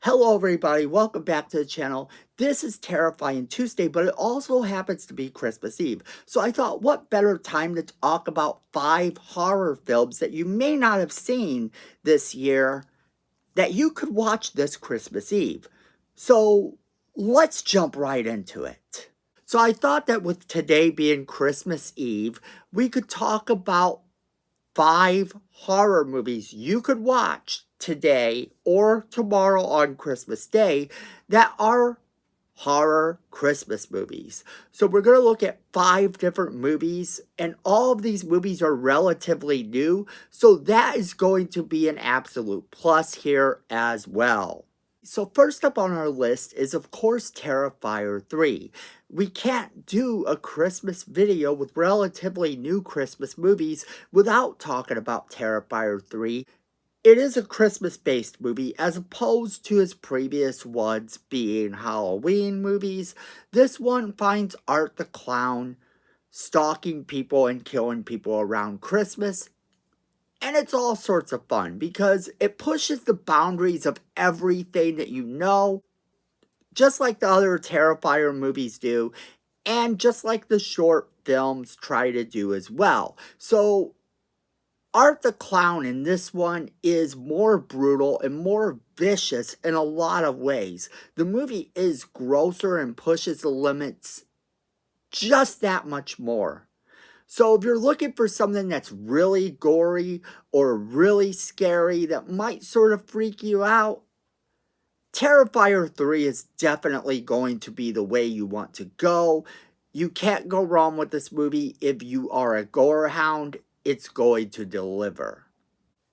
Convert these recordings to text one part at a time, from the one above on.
Hello everybody, welcome back to the channel. This is Terrifying Tuesday, but it also happens to be Christmas Eve. So I thought what better time to talk about 5 horror films that you may not have seen this year that you could watch this Christmas Eve. So let's jump right into it. So I thought that with today being Christmas Eve, we could talk about 5 horror movies you could watch today or tomorrow on Christmas Day that are horror Christmas movies. So we're going to look at 5 different movies, and all of these movies are relatively new, so that is going to be an absolute plus here as well. So first up on our list is of course Terrifier 3. We can't do a Christmas video with relatively new Christmas movies without talking about Terrifier 3. It is a Christmas-based movie as opposed to his previous ones being Halloween movies. This one finds Art the Clown stalking people and killing people around Christmas. And it's all sorts of fun because it pushes the boundaries of everything that you know, just like the other Terrifier movies do, and just like the short films try to do as well. So Art the Clown in this one is more brutal and more vicious in a lot of ways. The movie is grosser and pushes the limits just that much more. So if you're looking for something that's really gory or really scary that might sort of freak you out, Terrifier 3 is definitely going to be the way you want to go. You can't go wrong with this movie. If you are a gore hound, it's going to deliver.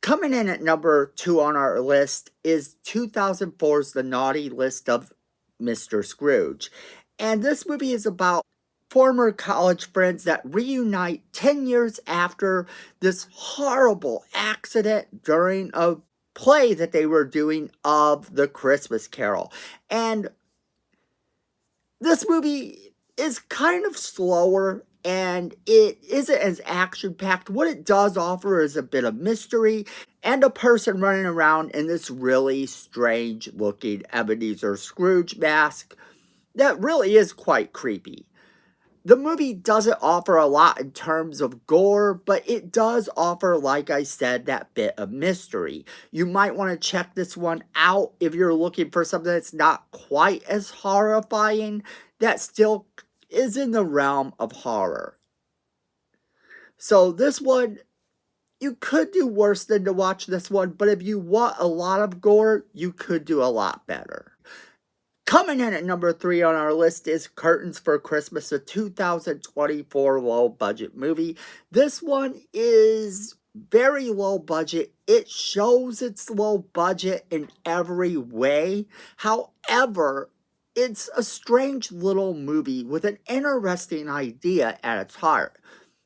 Coming in at number 2 on our list is 2004's The Naughty List of Mr. Scrooge. And this movie is about former college friends that reunite 10 years after this horrible accident during a play that they were doing of The Christmas Carol. And this movie is kind of slower and it isn't as action-packed. What it does offer is a bit of mystery and a person running around in this really strange-looking Ebenezer Scrooge mask that really is quite creepy. The movie doesn't offer a lot in terms of gore, but it does offer, like I said, that bit of mystery. You might want to check this one out if you're looking for something that's not quite as horrifying, that still is in the realm of horror. So this one, you could do worse than to watch this one, but if you want a lot of gore, you could do a lot better. Coming in at number 3 on our list is Curtains for Christmas, a 2024 low-budget movie. This one is very low budget. It shows it's low budget in every way. However, it's a strange little movie with an interesting idea at its heart.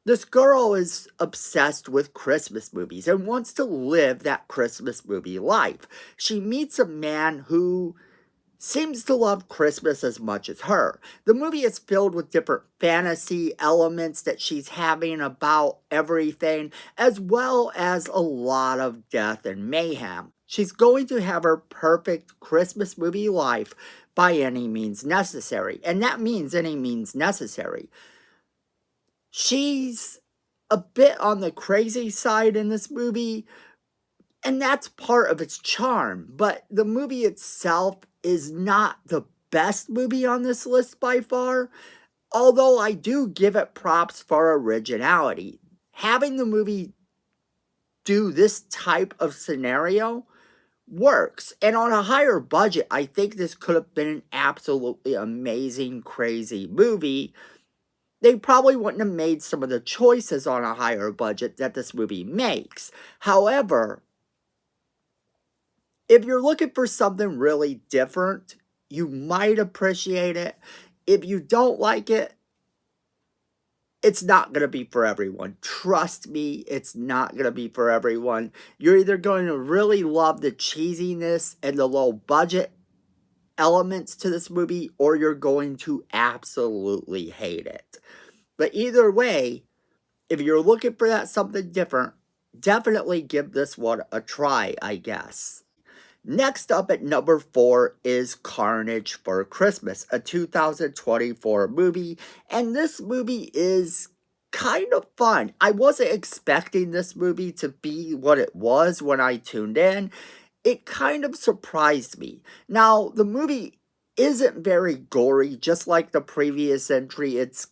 This girl is obsessed with Christmas movies and wants to live that Christmas movie life. She meets a man who seems to love Christmas as much as her. The movie is filled with different fantasy elements that she's having about everything, as well as a lot of death and mayhem. She's going to have her perfect Christmas movie life by any means necessary, and that means any means necessary. She's a bit on the crazy side in this movie, and that's part of its charm, but the movie itself is not the best movie on this list by far, although I do give it props for originality. Having the movie do this type of scenario works, and on a higher budget, I think this could have been an absolutely amazing, crazy movie. They probably wouldn't have made some of the choices on a higher budget that this movie makes. However, if you're looking for something really different, you might appreciate it. If you don't like it, it's not going to be for everyone. Trust me, it's not going to be for everyone. You're either going to really love the cheesiness and the low budget elements to this movie, or you're going to absolutely hate it. But either way, if you're looking for that something different, definitely give this one a try, I guess. Next up at number 4 is Carnage for Christmas, a 2024 movie, and this movie is kind of fun. I wasn't expecting this movie to be what it was when I tuned in. It kind of surprised me. Now, the movie isn't very gory, just like the previous entry. It's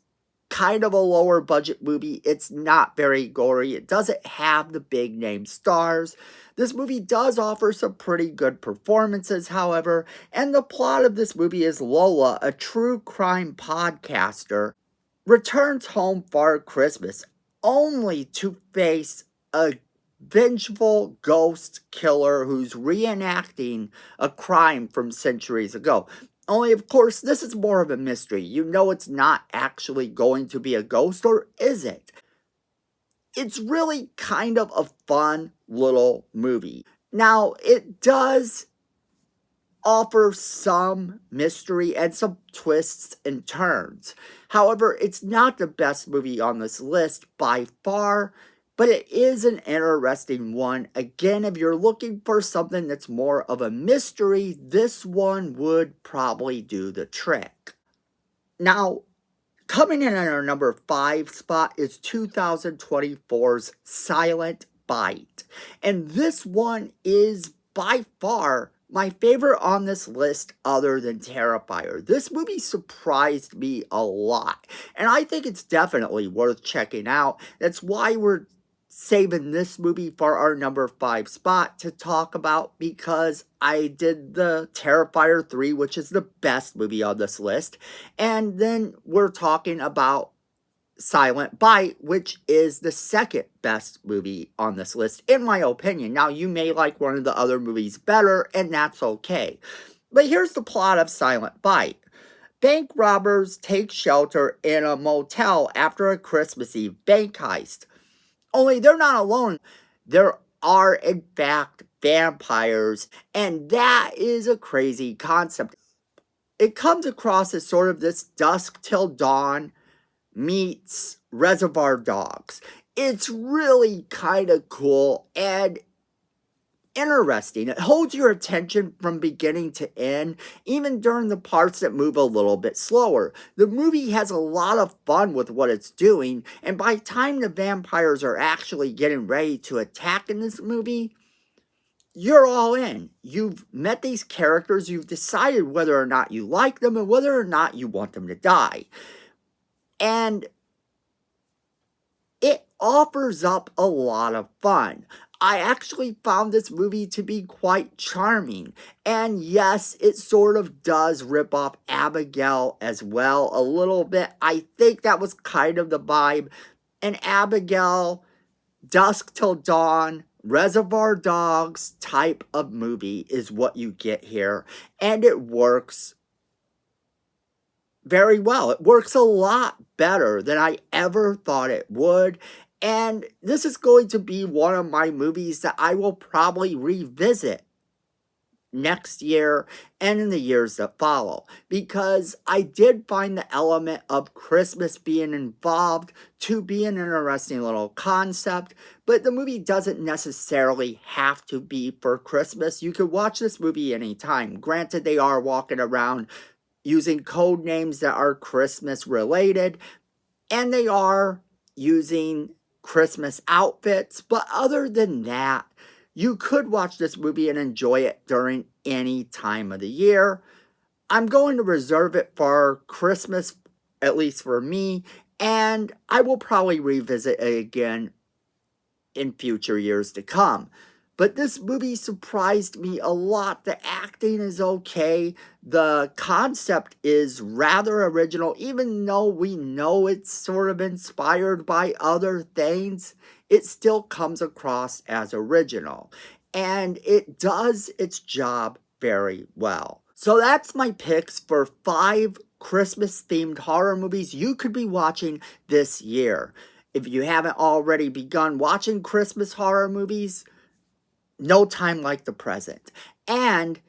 kind of a lower budget movie. It's not very gory. It doesn't have the big name stars. This movie does offer some pretty good performances, however, and the plot of this movie is Lola, a true crime podcaster, returns home for Christmas only to face a vengeful ghost killer who's reenacting a crime from centuries ago. Only, of course, this is more of a mystery. You know it's not actually going to be a ghost, or is it? It's really kind of a fun little movie. Now, it does offer some mystery and some twists and turns. However, it's not the best movie on this list by far, but it is an interesting one. Again, if you're looking for something that's more of a mystery, this one would probably do the trick. Now, coming in at our number 5 spot is 2024's Silent Bite. And this one is by far my favorite on this list other than Terrifier. This movie surprised me a lot, and I think it's definitely worth checking out. That's why we're saving this movie for our number 5 spot to talk about, because I did the Terrifier 3, which is the best movie on this list, and then we're talking about Silent Bite, which is the second best movie on this list, in my opinion. Now, you may like one of the other movies better, and that's okay. But here's the plot of Silent Bite. Bank robbers take shelter in a motel after a Christmas Eve bank heist. Only they're not alone. There are, in fact, vampires, and that is a crazy concept. It comes across as sort of this Dusk Till Dawn meets Reservoir Dogs. It's really kind of cool and interesting. It holds your attention from beginning to end, even during the parts that move a little bit slower. The movie has a lot of fun with what it's doing, and by the time the vampires are actually getting ready to attack in this movie, you're all in. You've met these characters, you've decided whether or not you like them and whether or not you want them to die. And it offers up a lot of fun. I actually found this movie to be quite charming. And yes, it sort of does rip off Abigail as well a little bit. I think that was kind of the vibe. And Abigail, Dusk Till Dawn, Reservoir Dogs type of movie is what you get here. And it works very well. It works a lot better than I ever thought it would. And this is going to be one of my movies that I will probably revisit next year and in the years that follow, because I did find the element of Christmas being involved to be an interesting little concept, but the movie doesn't necessarily have to be for Christmas. You could watch this movie anytime. Granted, they are walking around using code names that are Christmas related, and they are using Christmas outfits, but other than that, you could watch this movie and enjoy it during any time of the year. I'm going to reserve it for Christmas, at least for me, and I will probably revisit it again in future years to come. But this movie surprised me a lot. The acting is okay. The concept is rather original. Even though we know it's sort of inspired by other things, it still comes across as original. And it does its job very well. So that's my picks for 5 Christmas-themed horror movies you could be watching this year. If you haven't already begun watching Christmas horror movies, no time like the present. And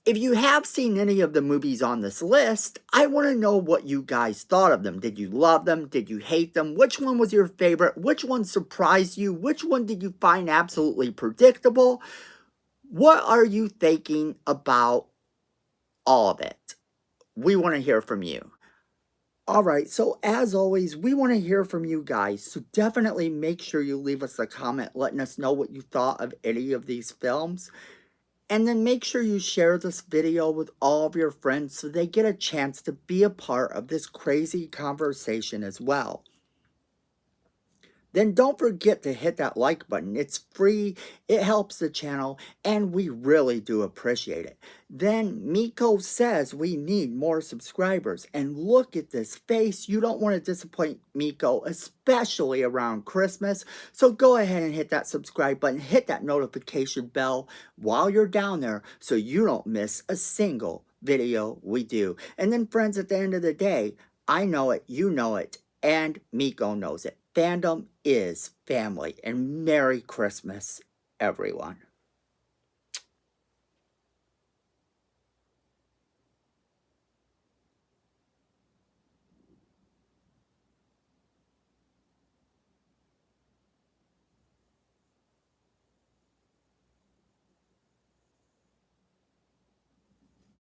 if you have seen any of the movies on this list, I want to know what you guys thought of them. Did you love them? Did you hate them? Which one was your favorite? Which one surprised you? Which one did you find absolutely predictable? What are you thinking about all of it? We want to hear from you. All right, so as always, we want to hear from you guys. So definitely make sure you leave us a comment letting us know what you thought of any of these films. And then make sure you share this video with all of your friends so they get a chance to be a part of this crazy conversation as well. Then don't forget to hit that like button. It's free, it helps the channel, and we really do appreciate it. Then Miko says we need more subscribers. And look at this face. You don't want to disappoint Miko, especially around Christmas. So go ahead and hit that subscribe button, hit that notification bell while you're down there so you don't miss a single video we do. And then friends, at the end of the day, I know it, you know it, and Miko knows it. Fandom is family, and Merry Christmas, everyone.